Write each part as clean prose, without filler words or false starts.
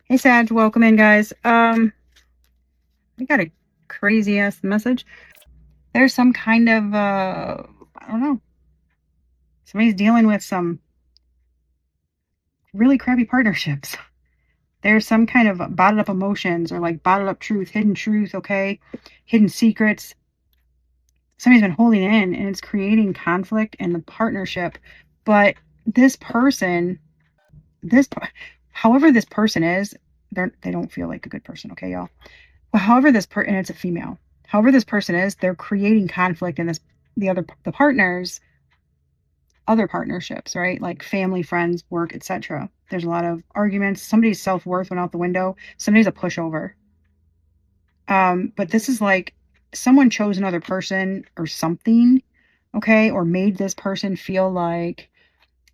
Hey Sag, welcome in guys. I got a crazy ass message. There's some kind of I don't know. Somebody's dealing with some really crappy partnerships. There's some kind of bottled up emotions or like bottled up truth, okay? Hidden secrets. Somebody's been holding in and it's creating conflict in the partnership. But this person, this however this person is, they don't feel like a good person, okay, y'all? Well, however and it's a female. However this person is, they're creating conflict in the partners, other partnerships, right? Like family, friends, work, etc. There's a lot of arguments. Somebody's self-worth went out the window. Somebody's a pushover. But this is like someone chose another person or something, okay, or made this person feel like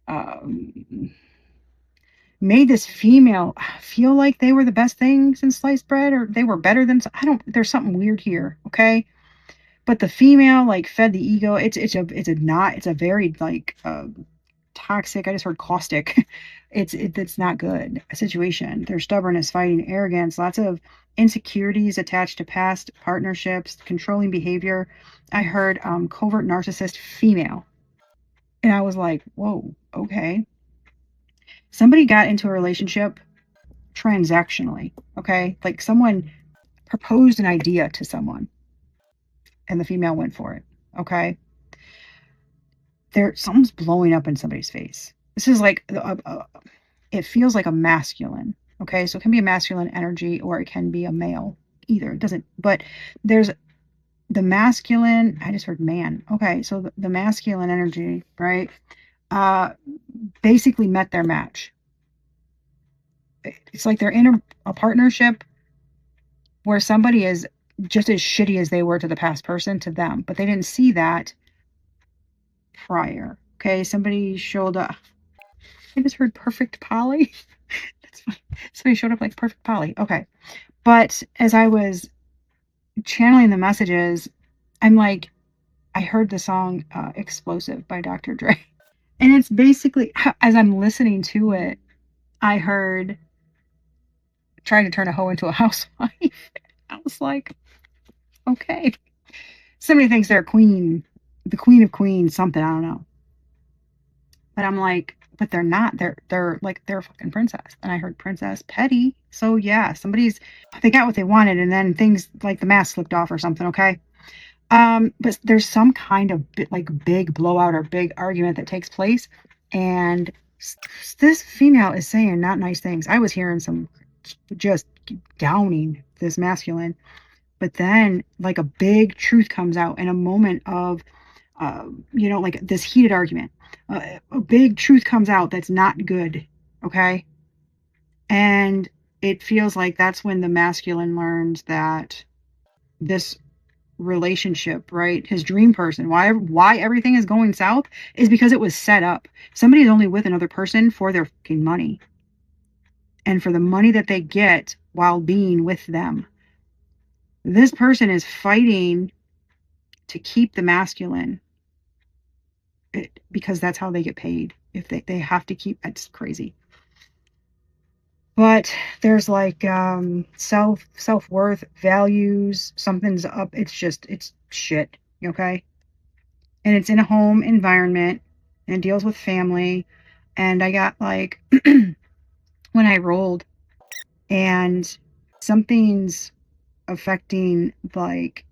um, made this female feel like they were the best thing since sliced bread, or they were better than. I don't. There's something weird here, okay? But the female like fed the ego. It's a very like toxic. I just heard caustic. It's not good situation. There's stubbornness, fighting, arrogance, lots of insecurities attached to past partnerships, controlling behavior. I heard covert narcissist female, and I was like, whoa, okay. Somebody got into a relationship transactionally, okay? Like someone proposed an idea to someone, and the female went for it, okay? Something's blowing up in somebody's face. This is like it feels like a masculine. Okay, so it can be a masculine energy or it can be a male. Either it doesn't. But there's the masculine. I just heard man. Okay, so the masculine energy, right? Uh, basically met their match. It's like they're in a partnership where somebody is just as shitty as they were to the past person to them, but they didn't see that prior. Okay, somebody showed up. I just heard perfect Polly. That's funny. Somebody showed up like perfect Polly. Okay. But as I was channeling the messages, I'm like, I heard the song Explosive by Dr. Dre. And it's basically, as I'm listening to it, I heard trying to turn a hoe into a housewife. I was like, okay. Somebody thinks they're a queen, the queen of queens, something, I don't know. But I'm like, but they're not. They're a fucking princess. And I heard princess petty. So yeah, they got what they wanted, and then things like the mask slipped off or something, okay? But there's some kind of like big blowout or big argument that takes place, and this female is saying not nice things. I was hearing some just downing this masculine, but then like a big truth comes out in a moment of like this heated argument. A big truth comes out that's not good, okay? And it feels like that's when the masculine learns that this relationship, right? His dream person, why everything is going south is because it was set up. Somebody's only with another person for their fucking money and for the money that they get while being with them. This person is fighting to keep the masculine because that's how they get paid. If they have to keep, it's crazy. But there's like self-worth, values, something's up. It's shit, okay? And it's in a home environment and it deals with family. And I got like when I rolled and something's affecting like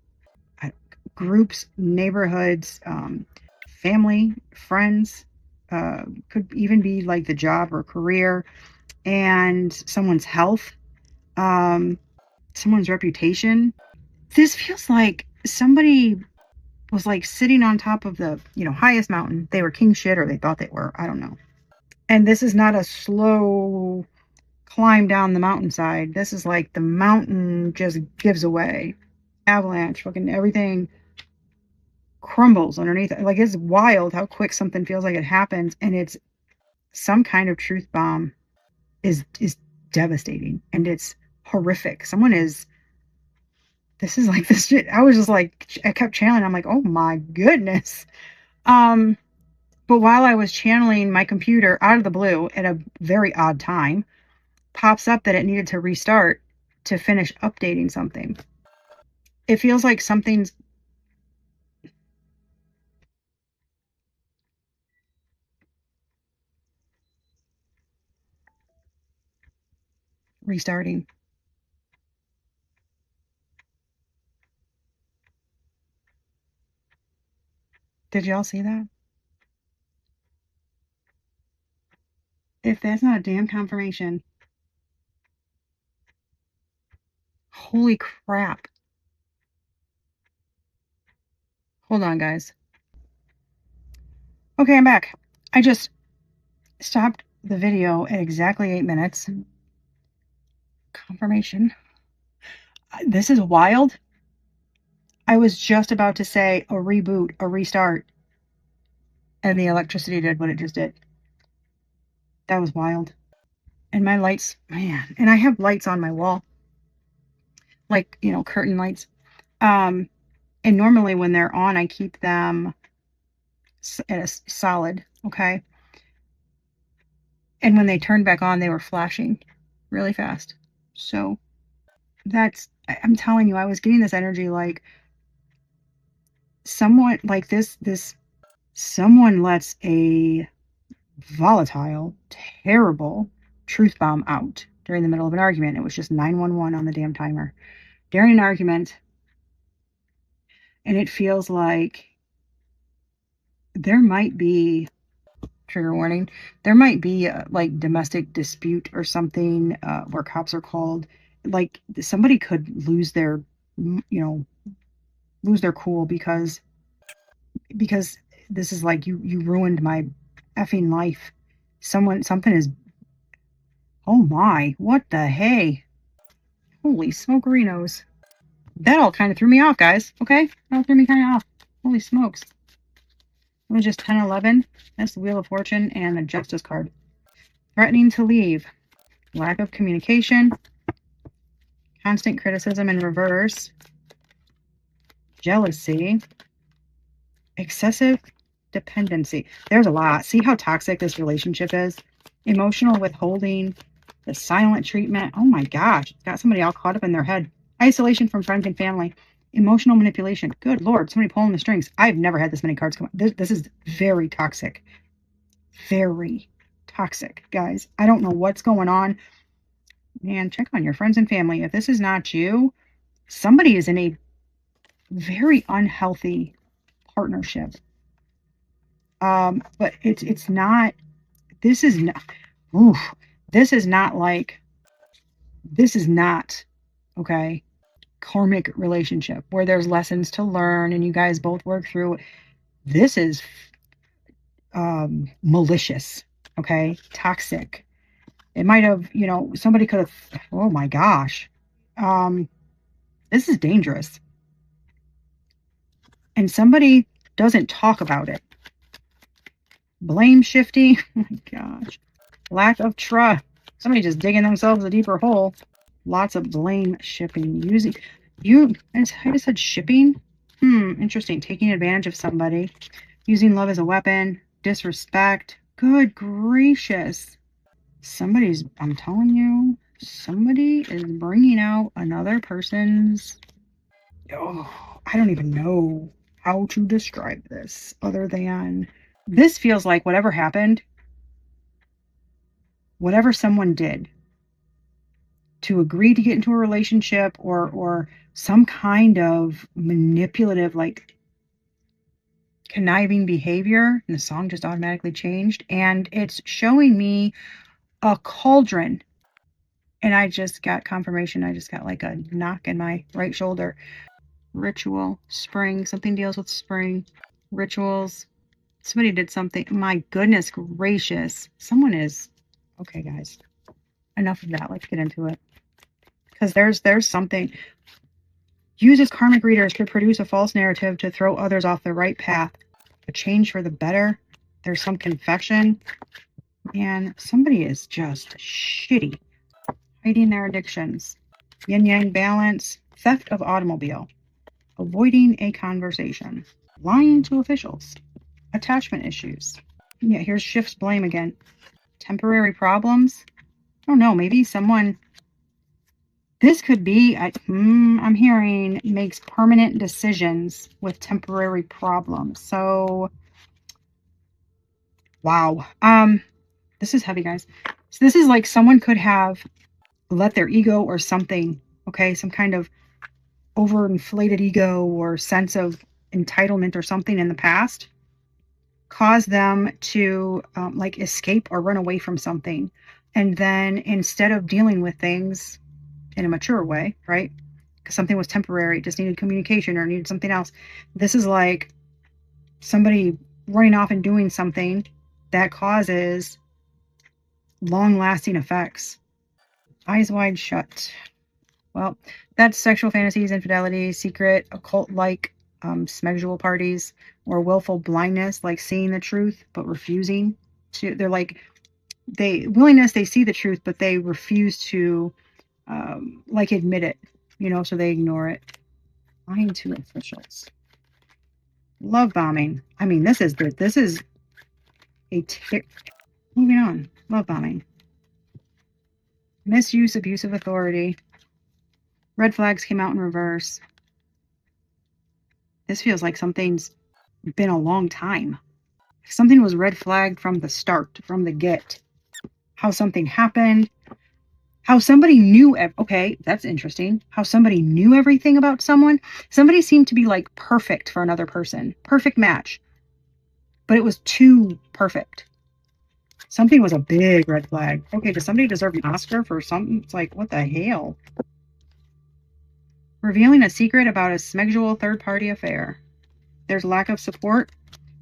groups, neighborhoods, family, friends, could even be like the job or career, and someone's health, um, someone's reputation. This feels like somebody was like sitting on top of the, highest mountain. They were king shit, or they thought they were. I don't know. And this is not a slow climb down the mountainside. This is like the mountain just gives away. Avalanche, fucking everything crumbles underneath. Like it's wild how quick something feels like it happens, and it's some kind of truth bomb is devastating, and it's horrific. Someone is this is like this shit. I was just like I kept channeling. I'm like, oh my goodness. Um But while I was channeling, my computer out of the blue at a very odd time pops up that it needed to restart to finish updating something. It feels like something's restarting. Did y'all see that? If that's not a damn confirmation, holy crap. Hold on, guys. Okay, I'm back. I just stopped the video at exactly 8 minutes. Confirmation. This is wild. I was just about to say a reboot, a restart, and the electricity did what it just did. That was wild. And my lights, man, and I have lights on my wall, like, you know, curtain lights. And normally when they're on, I keep them at a solid, okay? And when they turned back on, they were flashing really fast. So I'm telling you, I was getting this energy like someone like someone lets a volatile, terrible truth bomb out during the middle of an argument. It was just 911 on the damn timer during an argument. And it feels like there might be, trigger warning, there might be like domestic dispute or something where cops are called. Like somebody could lose their, lose their cool because this is like you ruined my effing life. Something is, oh my, what the hey. Holy smokerinos. That all kind of threw me off, guys. Okay? That all threw me kind of off. Holy smokes. It was just 10-11. That's the Wheel of Fortune and the Justice card. Threatening to leave. Lack of communication. Constant criticism in reverse. Jealousy. Excessive dependency. There's a lot. See how toxic this relationship is? Emotional withholding. The silent treatment. Oh my gosh. Got somebody all caught up in their head. Isolation from friends and family. Emotional manipulation. Good Lord. Somebody pulling the strings. I've never had this many cards come up. This is very toxic. Very toxic, guys. I don't know what's going on. Man, check on your friends and family. If this is not you, somebody is in a very unhealthy partnership. But it's not, this is not, oof, this is not like, this is not, okay, karmic relationship where there's lessons to learn and you guys both work through. This is malicious, okay, toxic. It might have, somebody could have, oh my gosh. This is dangerous. And somebody doesn't talk about it. Blame shifting. Oh my gosh. Lack of trust. Somebody just digging themselves a deeper hole. Lots of blame shifting. I just said shipping. Interesting. Taking advantage of somebody. Using love as a weapon. Disrespect. Good gracious. I'm telling you, somebody is bringing out another person's, I don't even know how to describe this other than this feels like whatever happened, whatever someone did to agree to get into a relationship or some kind of manipulative, like conniving behavior, and the song just automatically changed, and it's showing me a cauldron. And I just got confirmation. I just got like a knock in my right shoulder. Ritual, spring, something deals with spring, rituals. Somebody did something. My goodness gracious. Someone is, okay, guys, enough of that. Let's get into it. Because there's something. Uses karmic readers to produce a false narrative to throw others off the right path. A change for the better. There's some confession. And somebody is just shitty. Hiding their addictions. Yin-yang balance. Theft of automobile. Avoiding a conversation. Lying to officials. Attachment issues. Yeah, here's shifts blame again. Temporary problems. I don't know. Maybe someone. This could be, I'm hearing, makes permanent decisions with temporary problems. So, wow. This is heavy, guys. So this is like someone could have let their ego or something, okay, some kind of overinflated ego or sense of entitlement or something in the past, cause them to like escape or run away from something. And then instead of dealing with things in a mature way, right? Because something was temporary, just needed communication or needed something else. This is like somebody running off and doing something that causes long lasting effects. Eyes wide shut. Well, that's sexual fantasies, infidelity, secret, occult like sexual parties, or willful blindness, like seeing the truth but refusing to. They're like, they see the truth, but they refuse to like admit it, so they ignore it. Lying to officials. Love bombing. I mean, this is good. This is moving on. Love bombing. Misuse, abuse of authority. Red flags came out in reverse. This feels like something's been a long time. Something was red flagged from the start, from the get. How something happened. How somebody knew. Okay, that's interesting. How somebody knew everything about someone. Somebody seemed to be like perfect for another person. Perfect match. But it was too perfect. Something was a big red flag. Okay, does somebody deserve an Oscar for something? It's like, what the hell? Revealing a secret about a sexual third-party affair. There's lack of support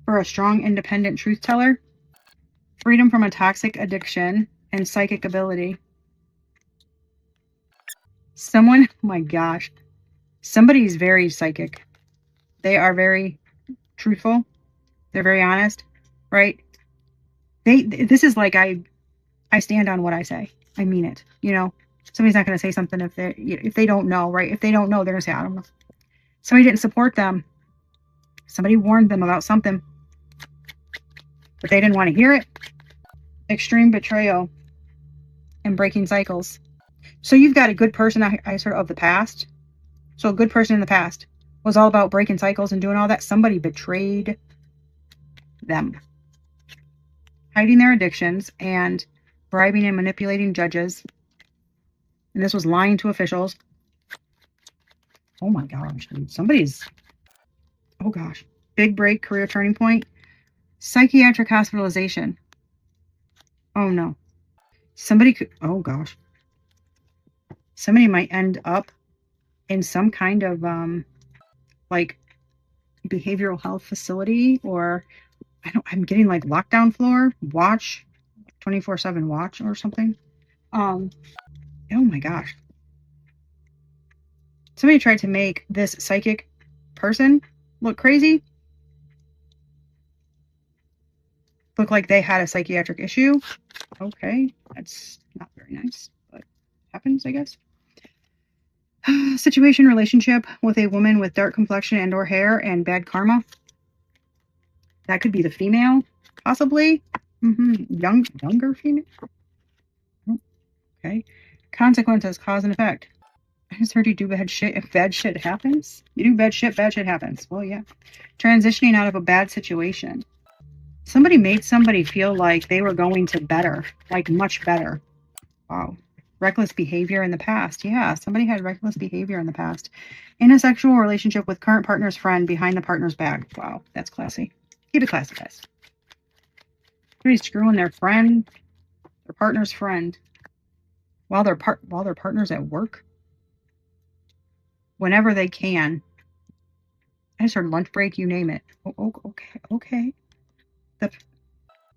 for a strong, independent truth teller. Freedom from a toxic addiction and psychic ability. Someone, oh my gosh, somebody's very psychic. They are very truthful. They're very honest, right? This is like, I stand on what I say. I mean it, Somebody's not going to say something if they don't know, right? If they don't know, they're going to say, I don't know. Somebody didn't support them. Somebody warned them about something, but they didn't want to hear it. Extreme betrayal and breaking cycles. So you've got a good person of the past. So a good person in the past was all about breaking cycles and doing all that. Somebody betrayed them. Hiding their addictions and bribing and manipulating judges. And this was lying to officials. Oh my gosh. Oh gosh. Big break, career turning point. Psychiatric hospitalization. Oh no. Oh gosh. Somebody might end up in some kind of like behavioral health facility, or I'm getting like lockdown floor, watch, 24/7 watch or something. Oh my gosh. Somebody tried to make this psychic person look crazy. Look like they had a psychiatric issue. Okay, that's not very nice, but happens, I guess. Situation, relationship with a woman with dark complexion and or hair and bad karma. That could be the female, possibly. Younger female. Okay. Consequences, cause and effect. I just heard you do bad shit. If bad shit happens, you do bad shit happens. Well, yeah. Transitioning out of a bad situation. Somebody made somebody feel like they were going to better, like much better. Wow. Reckless behavior in the past. Yeah, somebody had reckless behavior in the past. In a sexual relationship with current partner's friend behind the partner's back. Wow, that's classy. Keep it classy, guys. Somebody's screwing their friend, their partner's friend, while their partner's at work. Whenever they can. I just heard lunch break, you name it. Okay.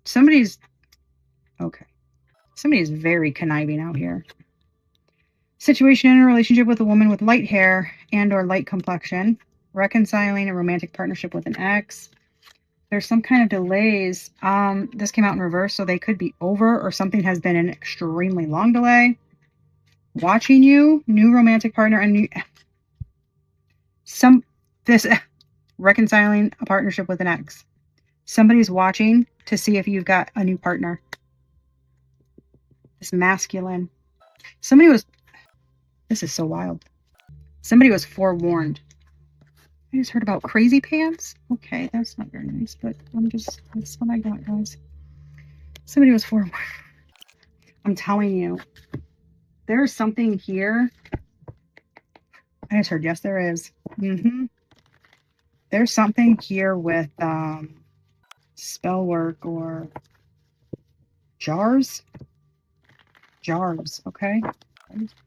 Somebody's very conniving out here. Situation in a relationship with a woman with light hair and or light complexion. Reconciling a romantic partnership with an ex. There's some kind of delays. This came out in reverse, so they could be over, or something has been an extremely long delay. Watching you, new romantic partner, and reconciling a partnership with an ex. Somebody's watching to see if you've got a new partner. This masculine. This is so wild. Somebody was forewarned. I just heard about crazy pants. Okay, that's not very nice, but that's what I got, guys. Somebody was forewarned. I'm telling you, there's something here. I just heard, yes, there is. There's something here with spell work or jars. Jars, okay?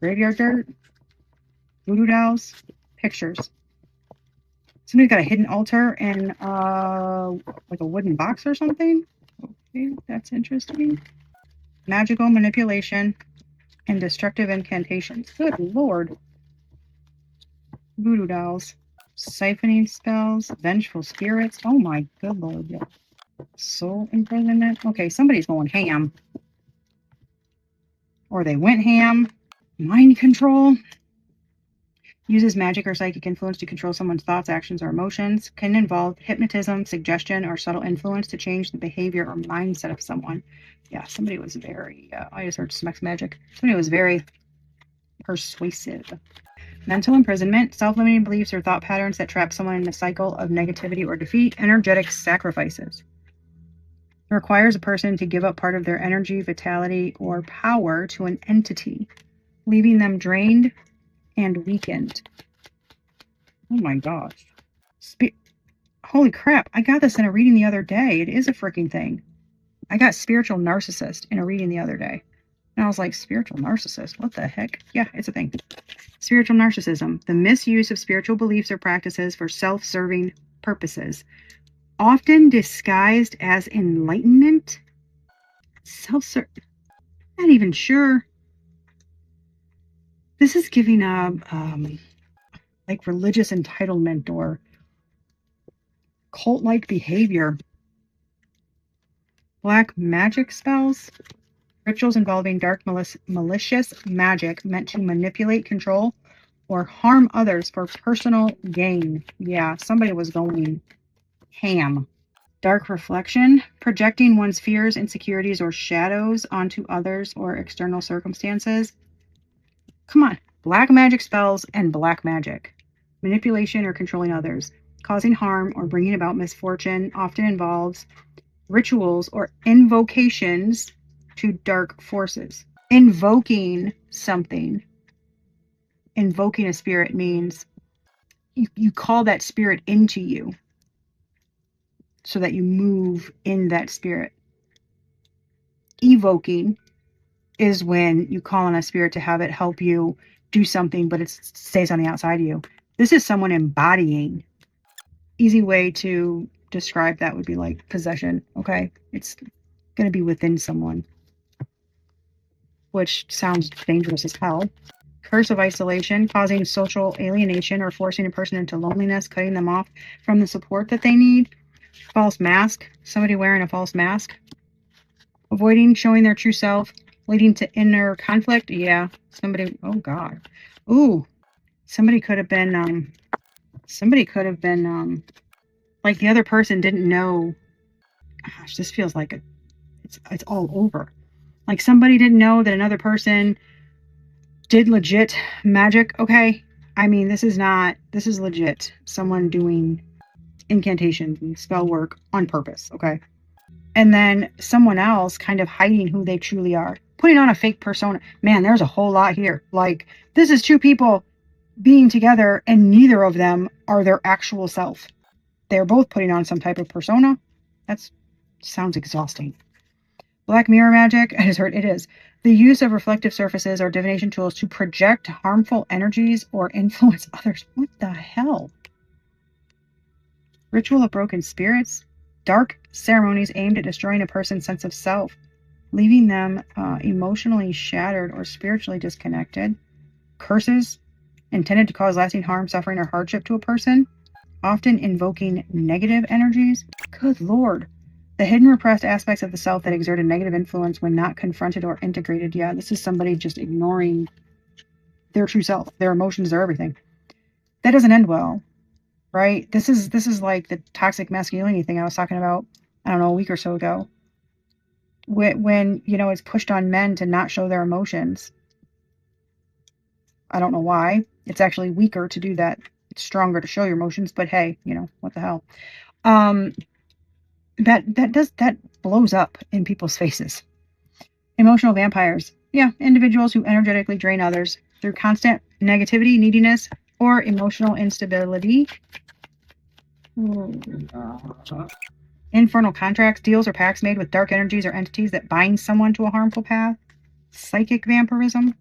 Graveyard dirt, voodoo dolls, pictures. Somebody's got a hidden altar and like a wooden box or something. Okay, that's interesting. Magical manipulation and destructive incantations. Good lord. Voodoo dolls. Siphoning spells. Vengeful spirits. Oh my good lord. Yeah. Soul imprisonment. Okay, somebody's going ham. Or they went ham. Mind control. Uses magic or psychic influence to control someone's thoughts, actions, or emotions. Can involve hypnotism, suggestion, or subtle influence to change the behavior or mindset of someone. Yeah, somebody was very, I just heard Smex magic. Somebody was very persuasive. Mental imprisonment, self-limiting beliefs or thought patterns that trap someone in a cycle of negativity or defeat. Energetic sacrifices. It requires a person to give up part of their energy, vitality, or power to an entity, leaving them drained and weakened. Oh my gosh. Holy crap. I got this in a reading the other day. It is a freaking thing. I got spiritual narcissist in a reading the other day. And I was like, spiritual narcissist? What the heck? Yeah, it's a thing. Spiritual narcissism. The misuse of spiritual beliefs or practices for self-serving purposes. Often disguised as enlightenment. Self-serve. Not even sure. This is giving like religious entitlement or cult-like behavior. Black magic spells. Rituals involving dark, malicious magic meant to manipulate, control, or harm others for personal gain. Yeah, somebody was going ham. Dark reflection. Projecting one's fears, insecurities, or shadows onto others or external circumstances. Come on. Black magic spells and black magic. Manipulation or controlling others. Causing harm or bringing about misfortune often involves rituals or invocations to dark forces. Invoking something. Invoking a spirit means you call that spirit into you so that you move in that spirit. Evoking is when you call on a spirit to have it help you do something, but it stays on the outside of you. This is someone embodying. Easy way to describe that would be like possession, okay? It's going to be within someone, which sounds dangerous as hell. Curse of isolation, causing social alienation or forcing a person into loneliness, cutting them off from the support that they need. False mask, somebody wearing a false mask. Avoiding showing their true self, leading to inner conflict. Yeah, somebody, oh God. Ooh, somebody could have been, like the other person didn't know. Gosh, this feels like it's all over. Like somebody didn't know that another person did legit magic. Okay. I mean, this is legit. Someone doing incantations and spell work on purpose. Okay. And then someone else kind of hiding who they truly are, putting on a fake persona. Man, there's a whole lot here. Like, this is two people being together and neither of them are their actual self. They're both putting on some type of persona. That sounds exhausting. Black mirror magic, I just heard it is. The use of reflective surfaces or divination tools to project harmful energies or influence others. What the hell? Ritual of broken spirits. Dark ceremonies aimed at destroying a person's sense of self, leaving them emotionally shattered or spiritually disconnected. Curses intended to cause lasting harm, suffering, or hardship to a person, often invoking negative energies. Good Lord. The hidden repressed aspects of the self that exert a negative influence when not confronted or integrated. Yeah, this is somebody just ignoring their true self, their emotions, their everything. That doesn't end well, right? This is like the toxic masculinity thing I was talking about I don't know, a week or so ago, when you know, it's pushed on men to not show their emotions. I don't know why. It's actually weaker to do that. It's stronger to show your emotions, but hey, you know, what the hell. Um, that blows up in people's faces. Emotional vampires. Yeah, individuals who energetically drain others through constant negativity, neediness, or emotional instability. Infernal contracts, deals, or pacts made with dark energies or entities that bind someone to a harmful path. Psychic vampirism.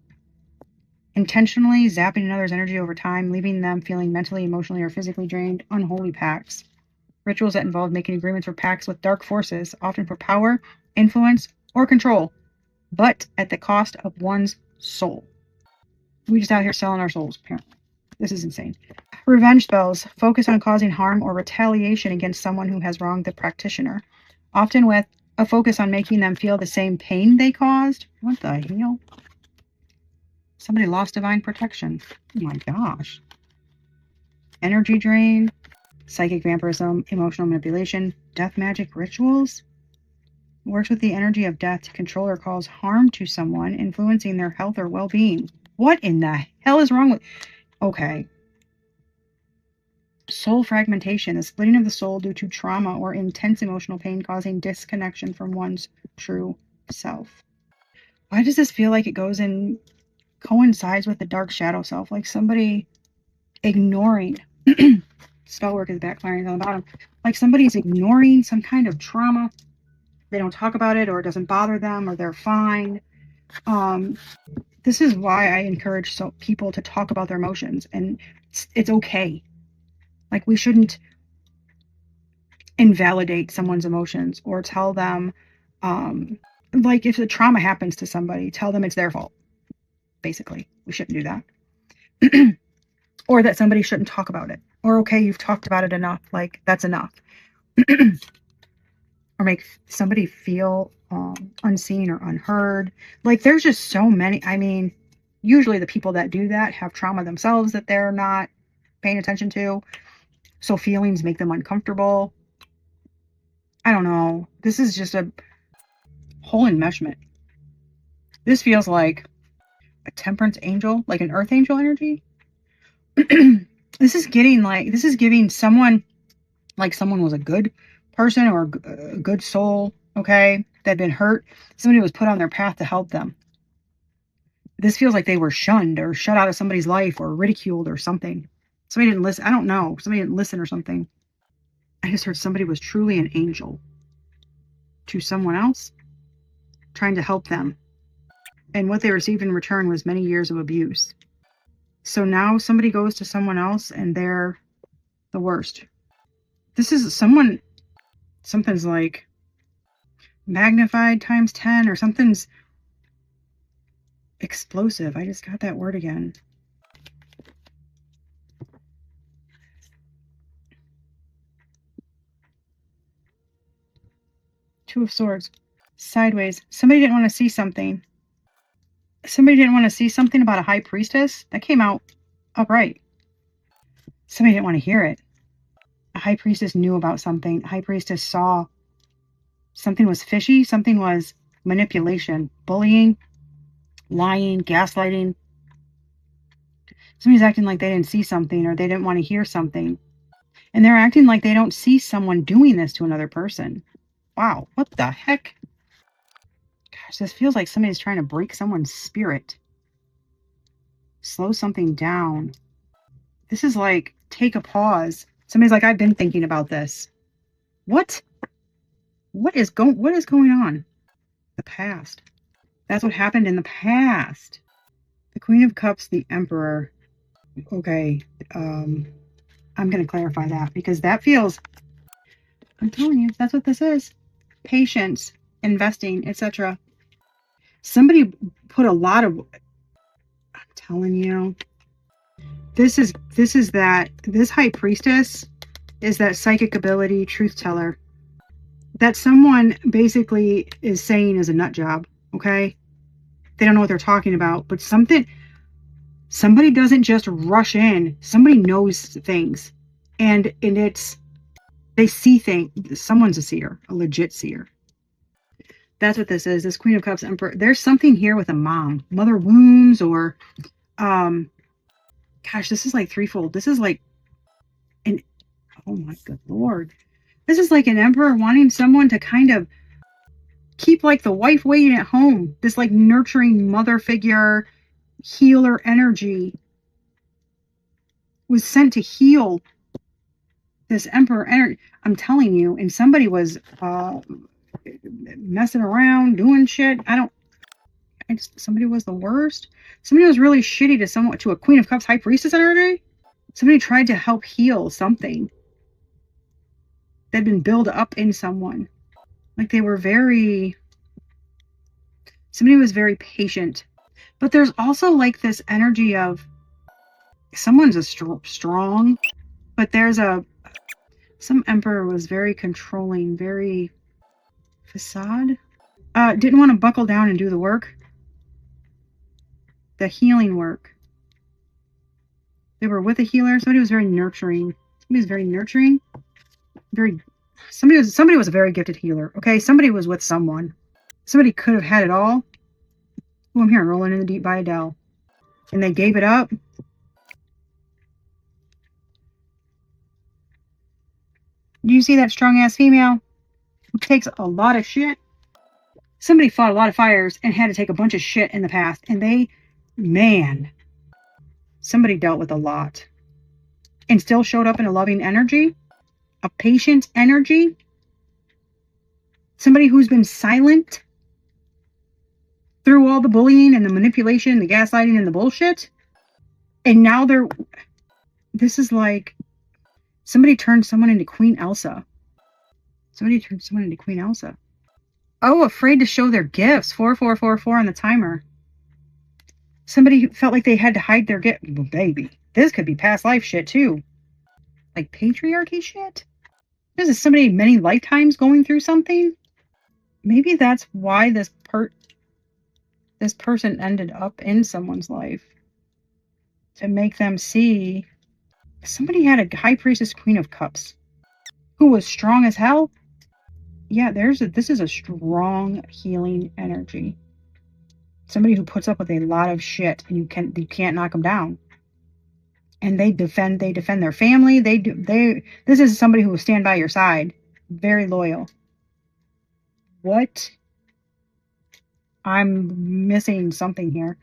Intentionally zapping another's energy over time, leaving them feeling mentally, emotionally, or physically drained. Unholy pacts. Rituals that involve making agreements or pacts with dark forces, often for power, influence, or control, but at the cost of one's soul. We just out here selling our souls, apparently. This is insane. Revenge spells focus on causing harm or retaliation against someone who has wronged the practitioner, often with a focus on making them feel the same pain they caused. What the hell? Somebody lost divine protection. Oh my gosh. Energy drain, psychic vampirism, emotional manipulation, death magic rituals. Works with the energy of death to control or cause harm to someone, influencing their health or well-being. What in the hell is wrong with... Okay. Soul fragmentation, the splitting of the soul due to trauma or intense emotional pain causing disconnection from one's true self. Why does this feel like it goes in coincides with the dark shadow self? Like somebody ignoring... Spell work is backfiring on the bottom. Like somebody's ignoring some kind of trauma. They don't talk about it, or it doesn't bother them, or they're fine. This is why I encourage people to talk about their emotions, and it's okay. Like, we shouldn't invalidate someone's emotions or tell them, like, if the trauma happens to somebody, tell them it's their fault. Basically, we shouldn't do that. Or that somebody shouldn't talk about it. Or, okay, you've talked about it enough. Like, that's enough. Or make somebody feel unseen or unheard. Like, there's just so many. I mean, usually the people that do that have trauma themselves that they're not paying attention to. So feelings make them uncomfortable. I don't know. This is just a whole enmeshment. This feels like a temperance angel, like an earth angel energy. This is giving someone, like someone was a good person or a good soul, okay, that had been hurt. Somebody was put on their path to help them. This feels like they were shunned or shut out of somebody's life or ridiculed or something. Somebody didn't listen. I don't know. Somebody didn't listen or something. I just heard somebody was truly an angel to someone else, trying to help them. And what they received in return was many years of abuse. So now somebody goes to someone else and they're the worst. This is something's like magnified times 10, or something's explosive. I just got that word again. Two of Swords. Sideways. Somebody didn't want to see something. Somebody didn't want to see something about a high priestess. That came out upright. Somebody didn't want to hear it. A high priestess knew about something. A high priestess saw something was fishy. Something was manipulation, bullying, lying, gaslighting. Somebody's acting like they didn't see something, or they didn't want to hear something. And they're acting like they don't see someone doing this to another person. Wow, what the heck? Gosh, this feels like somebody's trying to break someone's spirit. Slow something down. This is like, take a pause. Somebody's like, I've been thinking about this. What? What is going on? The past. That's what happened in the past. The Queen of Cups, the Emperor. Okay, I'm going to clarify that, because that feels, I'm telling you, that's what this is. Patience, investing, etc. Somebody put a lot of, I'm telling you, this high priestess is that psychic ability truth teller that someone basically is saying is a nut job. Okay, they don't know what they're talking about, but somebody doesn't just rush in. Somebody knows things, and it's They see things. Someone's a seer, a legit seer. That's what this is. This Queen of Cups Emperor. There's something here with a mom, mother wounds, or gosh, this is like threefold. This is like an, oh my good lord. This is like an emperor wanting someone to kind of keep like the wife waiting at home. This like nurturing mother figure, healer energy was sent to heal this emperor energy. I'm telling you, and somebody was messing around, doing shit. Somebody was the worst. Somebody was really shitty to a Queen of Cups High Priestess energy. Somebody tried to help heal something that had been built up in someone. Like they were somebody was very patient. But there's also like this energy of someone's a strong, but some emperor was very controlling, very facade. Didn't want to buckle down and do the work. The healing work. They were with a healer. Somebody was very nurturing. Somebody was a very gifted healer. Okay, somebody was with someone. Somebody could have had it all. Oh, I'm here rolling in the deep by Adele. And they gave it up. Do you see that strong ass female who takes a lot of shit? Somebody fought a lot of fires and had to take a bunch of shit in the past. And somebody dealt with a lot. And still showed up in a loving energy. A patient energy. Somebody who's been silent through all the bullying and the manipulation, the gaslighting and the bullshit. And now this is like, somebody turned someone into Queen Elsa. Oh, afraid to show their gifts. 4444 on the timer. Somebody felt like they had to hide their gift. Well, baby, this could be past life shit too. Like patriarchy shit? This is somebody many lifetimes going through something? Maybe that's why this person ended up in someone's life. To make them see. Somebody had a High Priestess Queen of Cups. Who was strong as hell. Yeah, this is a strong healing energy. Somebody who puts up with a lot of shit and you can't knock them down. And they defend their family. This is somebody who will stand by your side. Very loyal. What? I'm missing something here.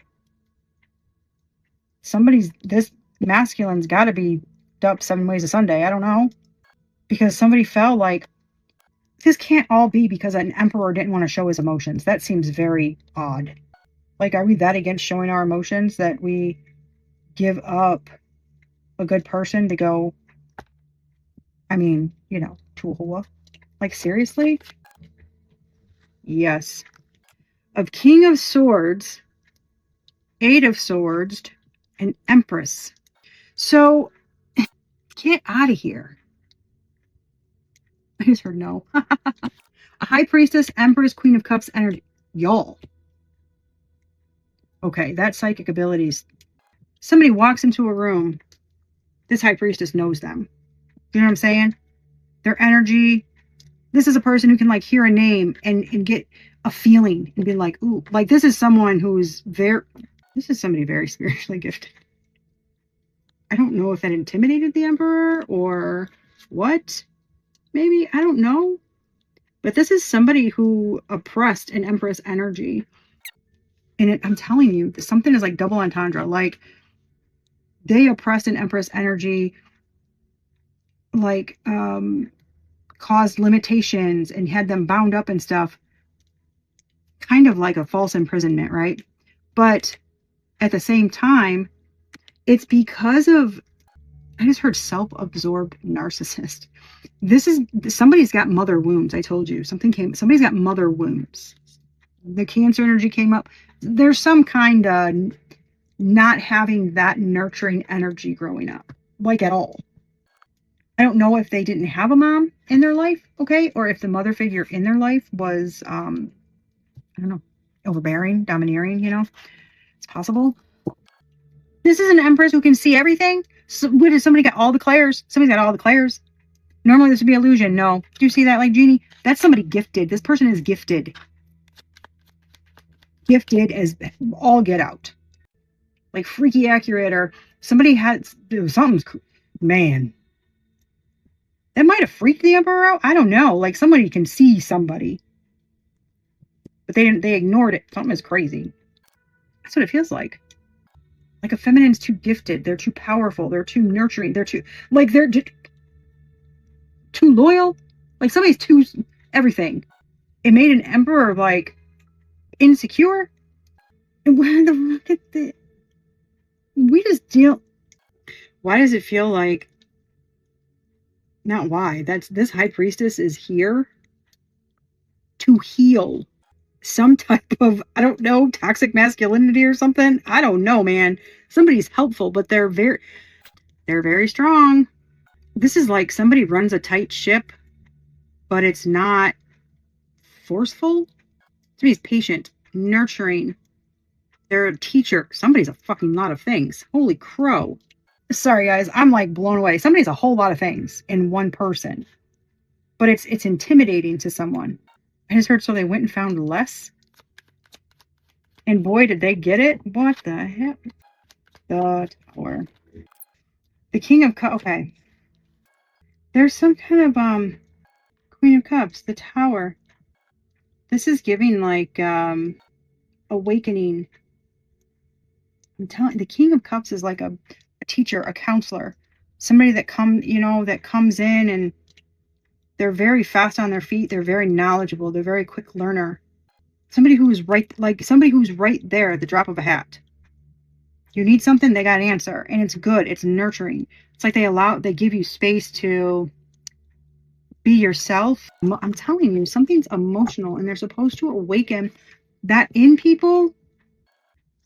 This masculine's got to be dubbed 7 ways of Sunday. I don't know. Because somebody felt like, this can't all be because an emperor didn't want to show his emotions. That seems very odd. Like, are we that against showing our emotions that we give up a good person to go, to a whore? Like, seriously? Yes. Of King of Swords, 8 of Swords, and Empress. So, get out of here. I just heard no. A High Priestess, Empress, Queen of Cups, energy. Y'all. Okay, that psychic abilities. Somebody walks into a room. This High Priestess knows them. You know what I'm saying? Their energy. This is a person who can like hear a name and get a feeling and be like, ooh, like this is somebody very spiritually gifted. I don't know if that intimidated the Emperor or what. Maybe, I don't know. But this is somebody who oppressed an Empress energy. And I'm telling you, something is like double entendre. Like, they oppressed an Empress energy, like, caused limitations and had them bound up and stuff. Kind of like a false imprisonment, right? But at the same time, it's because of, I just heard self-absorbed narcissist. Somebody's got mother wounds. I told you somebody's got mother wounds. The Cancer energy came up. There's some kind of not having that nurturing energy growing up, like at all. I don't know if they didn't have a mom in their life, okay, or if the mother figure in their life was, I don't know, overbearing, domineering, it's possible. This is an Empress who can see everything. So, somebody got all the clairs. Somebody's got all the clairs. Normally this would be illusion. No. Do you see that, like, Genie? That's somebody gifted. This person is gifted. Gifted as all get out. Like freaky accurate, or somebody had something's, man. That might have freaked the Emperor out. I don't know. Like somebody can see somebody. But they ignored it. Something is crazy. That's what it feels like. Like a feminine's too gifted. They're too powerful. They're too nurturing. They're too, like, they're too loyal. Like somebody's too everything. It made an emperor like insecure. And why the fuck is we just deal. Why does it feel like, not why, that's, this high priestess is here to heal some type of, I don't know, toxic masculinity or something. I don't know, man. Somebody's helpful, but they're very strong. This is like somebody runs a tight ship, but it's not forceful. Somebody's patient, nurturing. They're a teacher. Somebody's a fucking lot of things. Holy crow. Sorry, guys. I'm like blown away. Somebody's a whole lot of things in one person. But it's intimidating to someone. I just heard so they went and found less. And boy, did they get it. What the heck? The Tower. The King of Cups. Okay. There's some kind of Queen of Cups. The Tower. This is giving like awakening. I'm telling, the King of Cups is like a teacher, a counselor, somebody that comes in, and they're very fast on their feet. They're very knowledgeable. They're very quick learner. Somebody who's right there at the drop of a hat. You need something, they got an answer, and it's good. It's nurturing. It's like they give you space to be yourself. I'm telling you, something's emotional, and they're supposed to awaken that in people.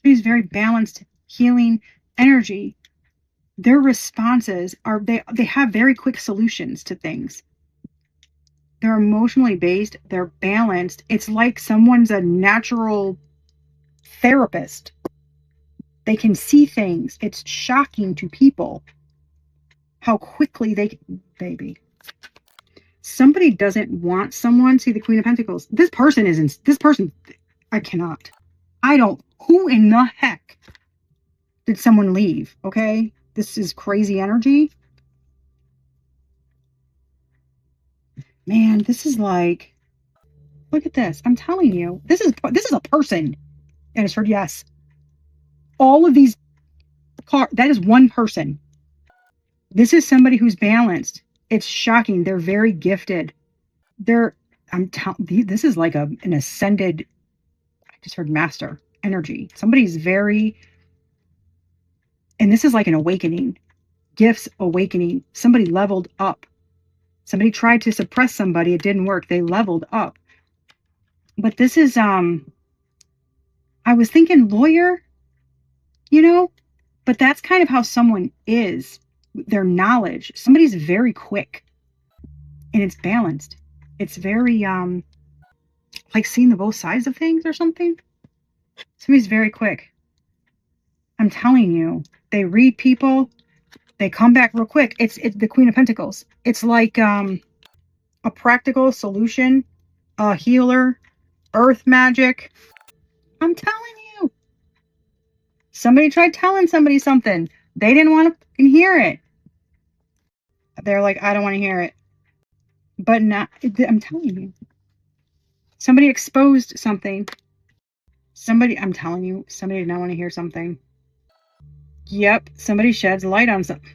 He's very balanced, healing energy. Their responses are, they have very quick solutions to things. They're emotionally based. They're balanced. It's like someone's a natural therapist. They can see things. It's shocking to people how quickly baby. Somebody doesn't want someone. See the Queen of Pentacles. This person, I cannot. Who in the heck did someone leave? Okay. This is crazy energy. Man, this is like, look at this. I'm telling you, this is a person. And it's heard yes. All of these that is one person. This is somebody who's balanced. It's shocking. They're very gifted. This is like an ascended, I just heard master energy. Somebody's very, and this is like an awakening. Gifts awakening. Somebody leveled up. Somebody tried to suppress somebody. It didn't work. They leveled up. But this is, I was thinking lawyer, but that's kind of how someone is. Their knowledge. Somebody's very quick, and it's balanced. It's very, like seeing the both sides of things or something. Somebody's very quick. I'm telling you, they read people. They come back real quick. It's the Queen of Pentacles. It's like a practical solution, a healer, earth magic. I'm telling you. Somebody tried telling somebody something. They didn't want to hear it. They're like, I don't want to hear it. But not, I'm telling you. Somebody exposed something. I'm telling you, somebody did not want to hear something. Yep, somebody sheds light on something.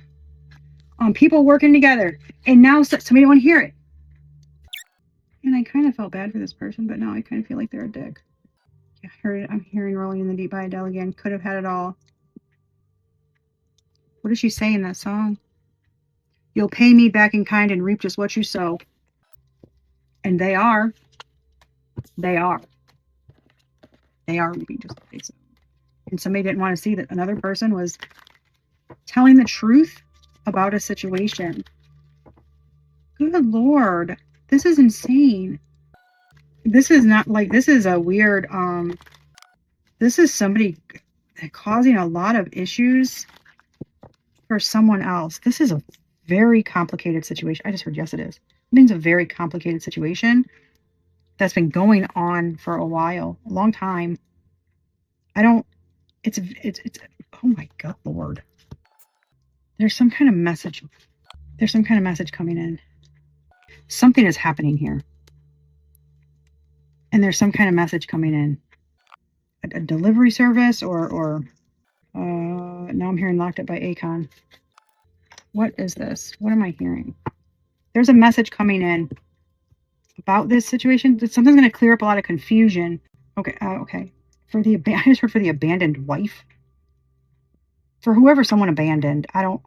On people working together. And now somebody don't want to hear it. And I kind of felt bad for this person, but now I kind of feel like they're a dick. Yeah, I heard it. I'm hearing Rolling in the Deep by Adele again. Could have had it all. What does she say in that song? You'll pay me back in kind and reap just what you sow. And they are. They are. They are reaping just what they sow. And somebody didn't want to see that another person was telling the truth about a situation. Good Lord. This is insane. This is not like, this is a weird, this is somebody causing a lot of issues for someone else. This is a very complicated situation. I just heard yes, it is. Something's a very complicated situation that's been going on for a while, a long time. I don't, it's, oh my God, Lord. There's some kind of message. There's some kind of message coming in. Something is happening here. And there's some kind of message coming in. A delivery service or now I'm hearing locked up by Akon. What is this? What am I hearing? There's a message coming in about this situation. Something's going to clear up a lot of confusion. Okay, okay. I just heard for the abandoned wife. For whoever someone abandoned, a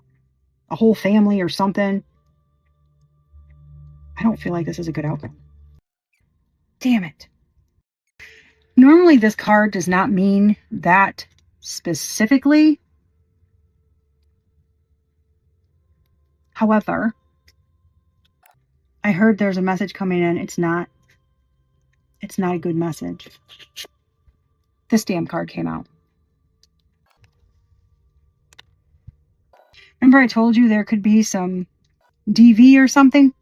whole family or something. I don't feel like this is a good outcome. Damn it. Normally this card does not mean that specifically. However, I heard there's a message coming in. It's not a good message. This damn card came out. Remember I told you there could be some DV or something?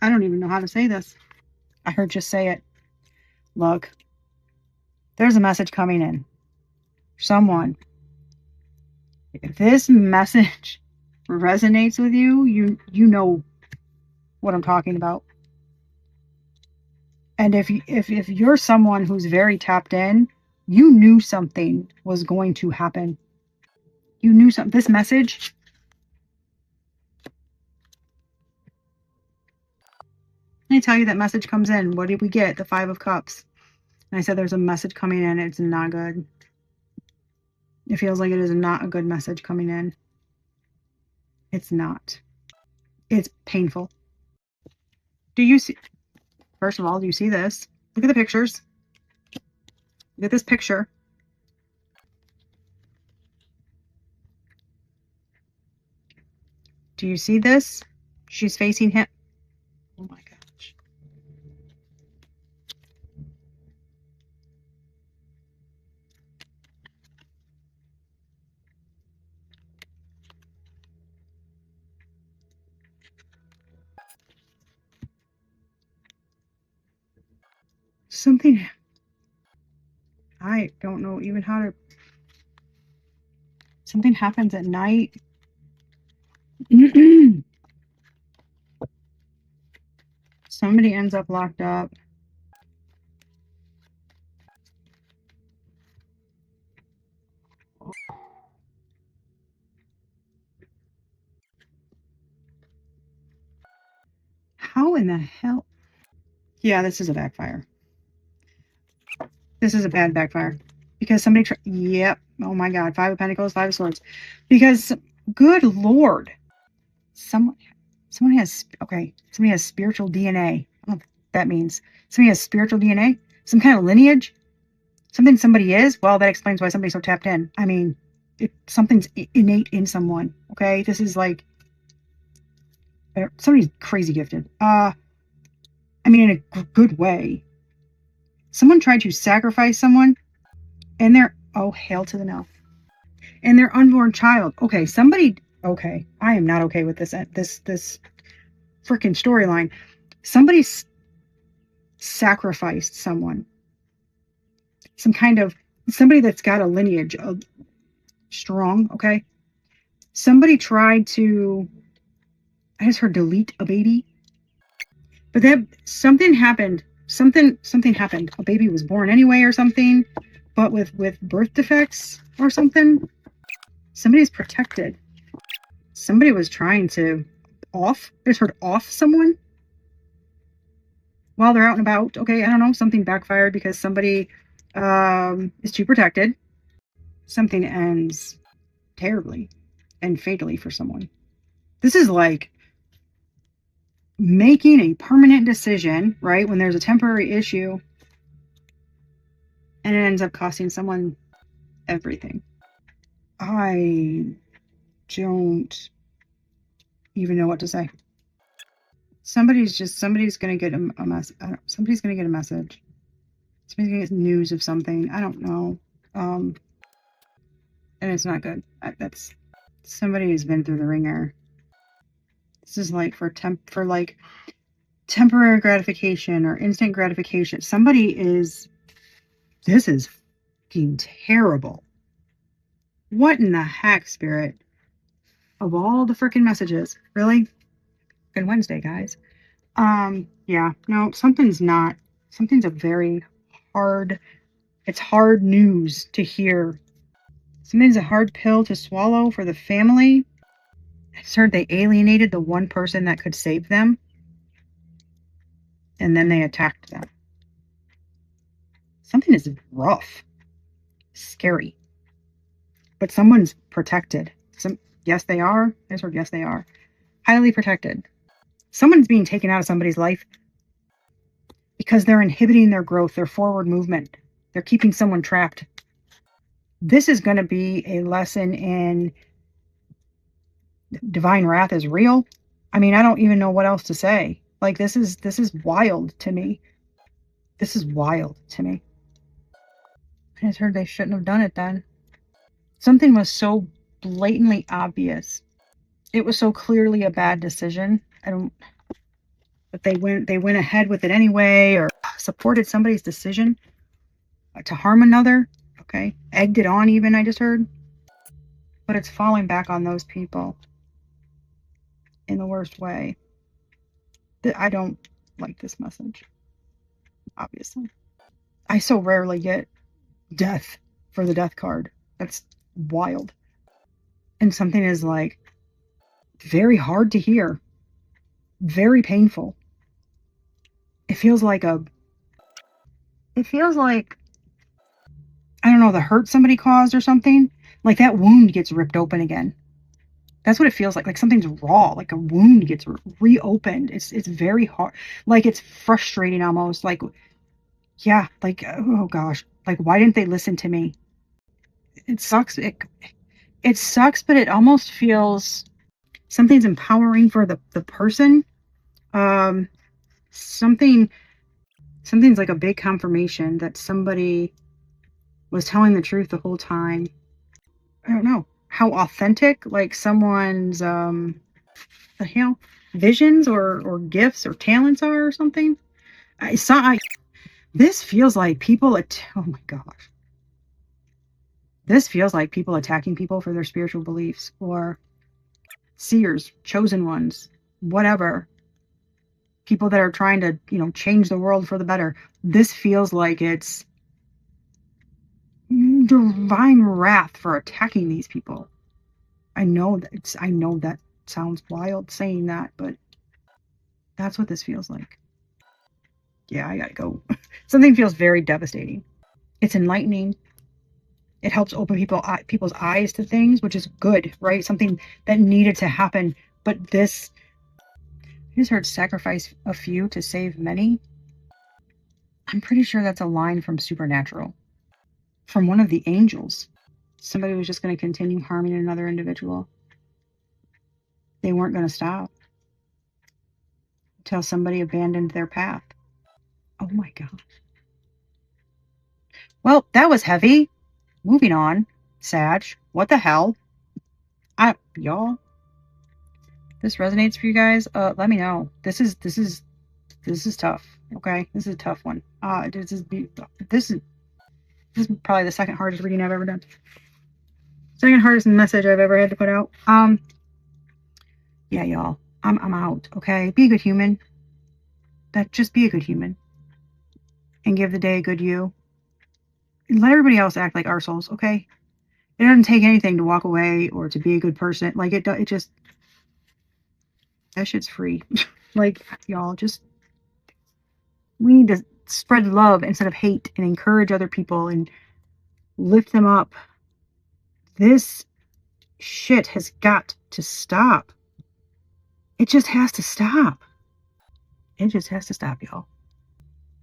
I don't even know how to say this. I heard just say it. Look, there's a message coming in. Someone. If this message resonates with you, you know what I'm talking about. And if you're someone who's very tapped in, you knew something was going to happen. You knew something. This message. I tell you that message comes in. What did we get? The 5 of Cups. And I said there's a message coming in. It's not good. It feels like it is not a good message coming in. It's not. It's painful. Do you see? First of all, do you see this? Look at the pictures. Look at this picture. Do you see this? She's facing him. Oh my gosh. Something. I don't know even how to. Something happens at night. Somebody ends up locked up. How in the hell? Yeah, this is a backfire. This is a bad backfire. Because somebody yep. Oh my God. 5 of Pentacles, 5 of Swords. Because, good Lord. Someone has, okay. Somebody has spiritual DNA. I don't know what that means. Somebody has spiritual DNA? Some kind of lineage? Something somebody is? Well, that explains why somebody's so tapped in. I mean, something's innate in someone. Okay. This is like, somebody's crazy gifted. I mean, in a good way. Someone tried to sacrifice someone and oh, hail to the no. And their unborn child. Okay, okay, I am not okay with this freaking storyline. Somebody sacrificed someone. Somebody that's got a lineage of strong, okay? Somebody tried to, I just heard delete a baby. But something happened. Something happened. A baby was born anyway or something, but with birth defects or something. Somebody's protected. Somebody was trying to I just heard off someone while they're out and about. Okay, I don't know. Something backfired because somebody is too protected. Something ends terribly and fatally for someone. This is like making a permanent decision, right? When there's a temporary issue and it ends up costing someone everything. I don't even know what to say. Somebody's going to get a message. Somebody's going to get a message. Somebody's going to get news of something. I don't know. And it's not good. Somebody who's been through the ringer. This is like for like temporary gratification or instant gratification. This is fucking terrible. What in the heck, Spirit? Of all the freaking messages, really? Good Wednesday, guys. Yeah, no, something's a very hard, it's hard news to hear. Something's a hard pill to swallow for the family. I heard they alienated the one person that could save them, and then they attacked them. Something is rough, scary, but someone's protected. Yes, they are. I just heard yes, they are. Highly protected. Someone's being taken out of somebody's life because they're inhibiting their growth, their forward movement. They're keeping someone trapped. This is going to be a lesson in divine wrath is real. I mean, I don't even know what else to say. Like, this is wild to me. This is wild to me. I just heard they shouldn't have done it then. Something was so blatantly obvious. It was so clearly a bad decision. But they went ahead with it anyway, or supported somebody's decision to harm another. Okay, egged it on even, I just heard. But it's falling back on those people in the worst way. I don't like this message, obviously. I so rarely get death for the death card. That's wild. And something is like very hard to hear, very painful. It feels like I don't know, the hurt somebody caused or something. Like that wound gets ripped open again. That's what it feels like something's raw, like a wound gets reopened. It's very hard. Like it's frustrating almost. Like, yeah, like, oh gosh, like why didn't they listen to me? It sucks. It sucks, but it almost feels something's empowering for the person. Something's like a big confirmation that somebody was telling the truth the whole time. I don't know how authentic, like someone's visions or gifts or talents are or something. This feels like people oh my gosh. This feels like people attacking people for their spiritual beliefs, or seers, chosen ones, whatever. People that are trying to, change the world for the better. This feels like it's divine wrath for attacking these people. I know that sounds wild saying that, but that's what this feels like. Yeah, I gotta go. Something feels very devastating. It's enlightening. It helps open people's eyes to things, which is good, right? Something that needed to happen. But this, I just heard sacrifice a few to save many. I'm pretty sure that's a line from Supernatural, from one of the angels. Somebody was just going to continue harming another individual. They weren't going to stop until somebody abandoned their path. Oh my gosh. Well, that was heavy. Moving on. Sag. What the hell? Y'all. This resonates for you guys. Let me know. This is tough. Okay, this is a tough one. This is probably the second hardest reading I've ever done. Second hardest message I've ever had to put out. Yeah, y'all. I'm out. Okay, be a good human. Just be a good human, and give the day a good you. Let everybody else act like arseholes. Okay, it doesn't take anything to walk away or to be a good person. Like it just that shit's free. Like y'all, we need to spread love instead of hate and encourage other people and lift them up. This shit has got to stop. It just has to stop. It just has to stop, y'all.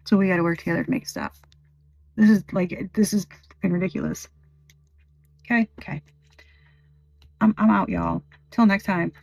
So we got to work together to make it stop. This is fucking ridiculous. Okay. I'm out, y'all. Till next time.